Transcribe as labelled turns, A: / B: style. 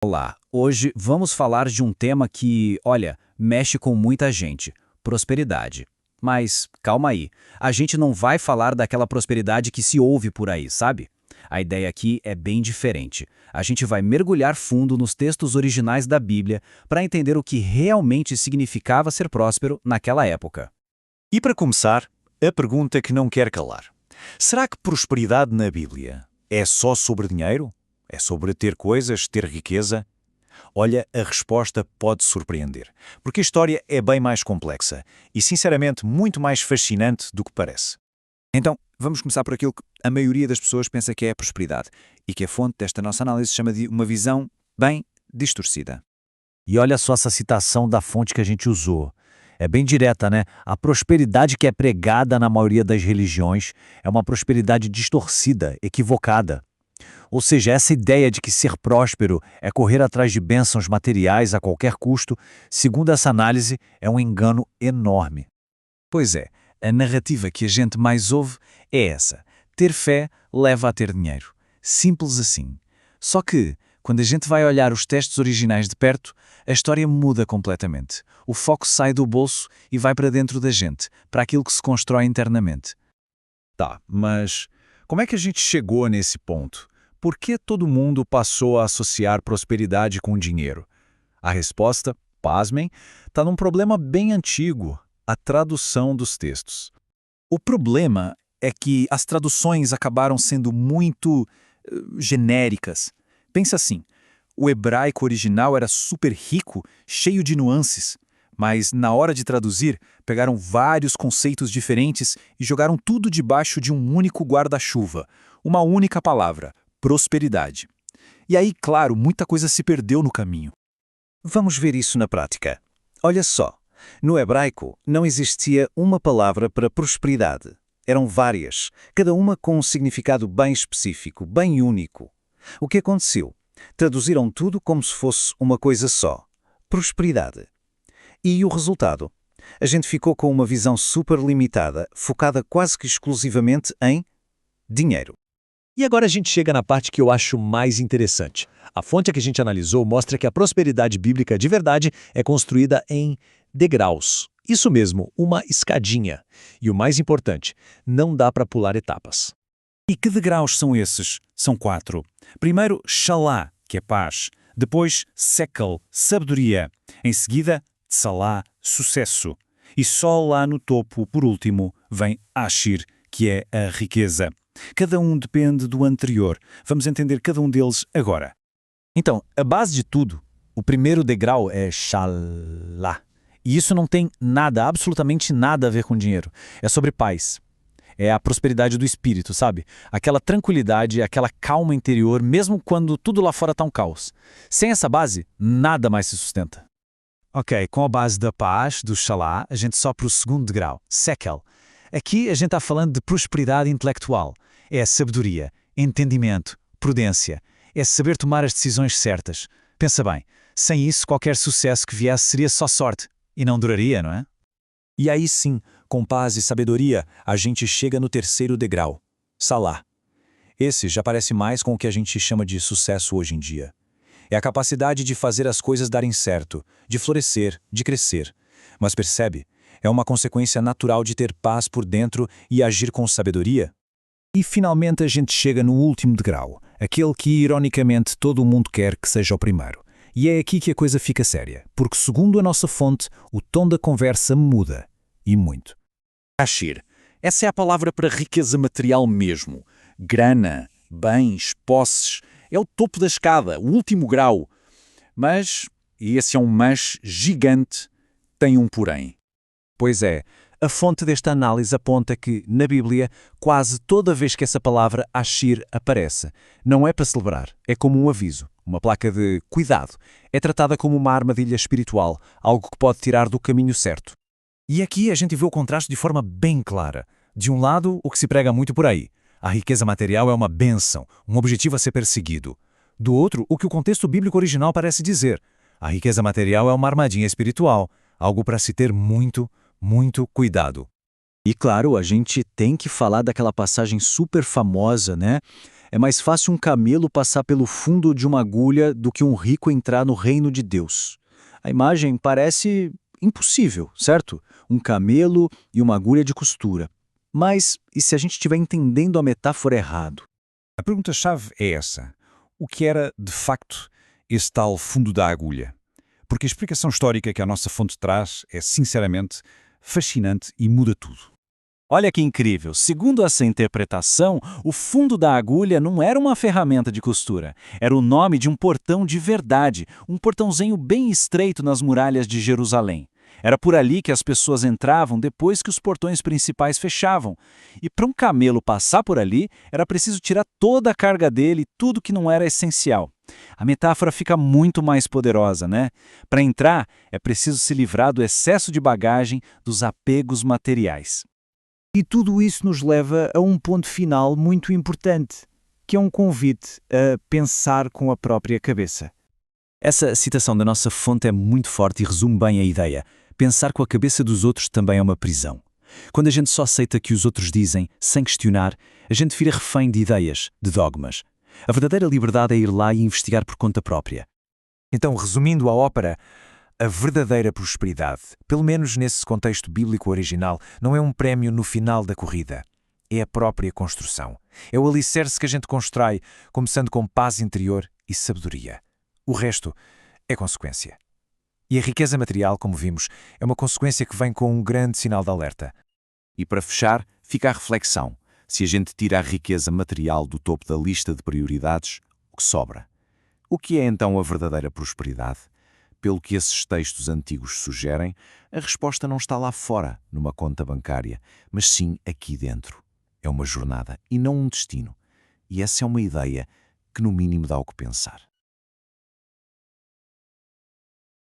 A: Olá, hoje vamos falar de um tema que, olha, mexe com muita gente: prosperidade. Mas calma aí, a gente não vai falar daquela prosperidade que se ouve por aí, sabe? A ideia aqui é bem diferente. A gente vai mergulhar fundo nos textos originais da Bíblia para entender o que realmente significava ser próspero naquela época.
B: E para começar, a pergunta que não quer calar. Será que prosperidade na Bíblia é só sobre dinheiro? É sobre ter coisas, ter riqueza? Olha, a resposta pode surpreender, porque a história é bem mais complexa e, sinceramente, muito mais fascinante do que parece.
C: Então, vamos começar por aquilo que a maioria das pessoas pensa que é a prosperidade e que a fonte desta nossa análise chama de uma visão bem distorcida.
B: E olha só essa citação da fonte que a gente usou. É bem direta, né? A prosperidade que é pregada na maioria das religiões é uma prosperidade distorcida, equivocada. Ou seja, essa ideia de que ser próspero é correr atrás de bênçãos materiais a qualquer custo, segundo essa análise, é um engano enorme.
C: Pois é, a narrativa que a gente mais ouve é essa: ter fé leva a ter dinheiro. Simples assim. Só que, quando a gente vai olhar os textos originais de perto, a história muda completamente. O foco sai do bolso e vai para dentro da gente, para aquilo que se constrói internamente.
D: Tá, mas como é que a gente chegou nesse ponto? Por que todo mundo passou a associar prosperidade com dinheiro? A resposta, pasmem, está num problema bem antigo: a tradução dos textos.
C: O problema é que as traduções acabaram sendo muito genéricas. Pensa assim, o hebraico original era super rico, cheio de nuances, mas na hora de traduzir, pegaram vários conceitos diferentes e jogaram tudo debaixo de um único guarda-chuva, uma única palavra: prosperidade. E aí, claro, muita coisa se perdeu no caminho.
B: Vamos ver isso na prática. Olha só, no hebraico não existia uma palavra para prosperidade. Eram várias, cada uma com um significado bem específico, bem único. O que aconteceu? Traduziram tudo como se fosse uma coisa só: prosperidade. E o resultado? A gente ficou com uma visão super limitada, focada quase que exclusivamente em dinheiro.
E: E agora a gente chega na parte que eu acho mais interessante. A fonte que a gente analisou mostra que a prosperidade bíblica de verdade é construída em degraus. Isso mesmo, uma escadinha. E o mais importante, não dá para pular etapas.
C: E que degraus são esses? São 4. Primeiro, Shalá, que é paz. Depois, Sekel, sabedoria. Em seguida, Tsalá, sucesso. E só lá no topo, por último, vem Ashir, que é a riqueza. Cada um depende do anterior. Vamos entender cada um deles agora. Então, a base de tudo, o primeiro degrau é Shalá. E isso não tem nada, absolutamente nada a ver com dinheiro. É sobre paz. É a prosperidade do espírito, sabe? Aquela tranquilidade, aquela calma interior, mesmo quando tudo lá fora está um caos. Sem essa base, nada mais se sustenta. Ok, com a base da paz, do Shalá, a gente sobe para o segundo degrau, Sekel. Aqui a gente está falando de prosperidade intelectual. É sabedoria, entendimento, prudência. É saber tomar as decisões certas. Pensa bem, sem isso qualquer sucesso que viesse seria só sorte. E não duraria, não é? E aí sim, com paz e sabedoria, a gente chega no terceiro degrau, Salá. Esse já parece mais com o que a gente chama de sucesso hoje em dia. É a capacidade de fazer as coisas darem certo, de florescer, de crescer. Mas percebe? É uma consequência natural de ter paz por dentro e agir com sabedoria. E finalmente a gente chega no último degrau, aquele que ironicamente todo mundo quer que seja o primeiro. E é aqui que a coisa fica séria, porque segundo a nossa fonte, o tom da conversa muda. E muito. Ashir. Essa é a palavra para riqueza material mesmo. Grana, bens, posses. É o topo da escada, o último grau. Mas, e esse é um mas gigante, tem um porém. Pois é, a fonte desta análise aponta que, na Bíblia, quase toda vez que essa palavra Ashir aparece, não é para celebrar, é como um aviso, uma placa de cuidado. É tratada como uma armadilha espiritual, algo que pode tirar do caminho certo. E aqui a gente vê o contraste de forma bem clara. De um lado, o que se prega muito por aí: a riqueza material é uma bênção, um objetivo a ser perseguido. Do outro, o que o contexto bíblico original parece dizer: a riqueza material é uma armadilha espiritual, algo para se ter muito cuidado.
A: E claro, a gente tem que falar daquela passagem super famosa, né?
B: É mais fácil um camelo passar pelo fundo de uma agulha do que um rico entrar no reino de Deus. A imagem parece impossível, certo? Um camelo e uma agulha de costura. Mas e se a gente estiver entendendo a metáfora errado?
C: A pergunta-chave é essa. O que era, de facto, esse tal fundo da agulha? Porque a explicação histórica que a nossa fonte traz é, sinceramente, fascinante e muda tudo.
A: Olha que incrível! Segundo essa interpretação, o fundo da agulha não era uma ferramenta de costura. Era o nome de um portão de verdade, um portãozinho bem estreito nas muralhas de Jerusalém. Era por ali que as pessoas entravam depois que os portões principais fechavam. E para um camelo passar por ali, era preciso tirar toda a carga dele e tudo que não era essencial. A metáfora fica muito mais poderosa, né? Para entrar, é preciso se livrar do excesso de bagagem, dos apegos materiais.
B: E tudo isso nos leva a um ponto final muito importante, que é um convite a pensar com a própria cabeça.
A: Essa citação da nossa fonte é muito forte e resume bem a ideia. Pensar com a cabeça dos outros também é uma prisão. Quando a gente só aceita o que os outros dizem, sem questionar, a gente vira refém de ideias, de dogmas. A verdadeira liberdade é ir lá e investigar por conta própria.
D: Então, resumindo a ópera, a verdadeira prosperidade, pelo menos nesse contexto bíblico original, não é um prémio no final da corrida. É a própria construção. É o alicerce que a gente constrói, começando com paz interior e sabedoria. O resto é consequência. E a riqueza material, como vimos, é uma consequência que vem com um grande sinal de alerta.
F: E para fechar, fica a reflexão. Se a gente tira a riqueza material do topo da lista de prioridades, o que sobra? O que é então a verdadeira prosperidade? Pelo que esses textos antigos sugerem, a resposta não está lá fora, numa conta bancária, mas sim aqui dentro. É uma jornada e não um destino. E essa é uma ideia que no mínimo dá o que pensar.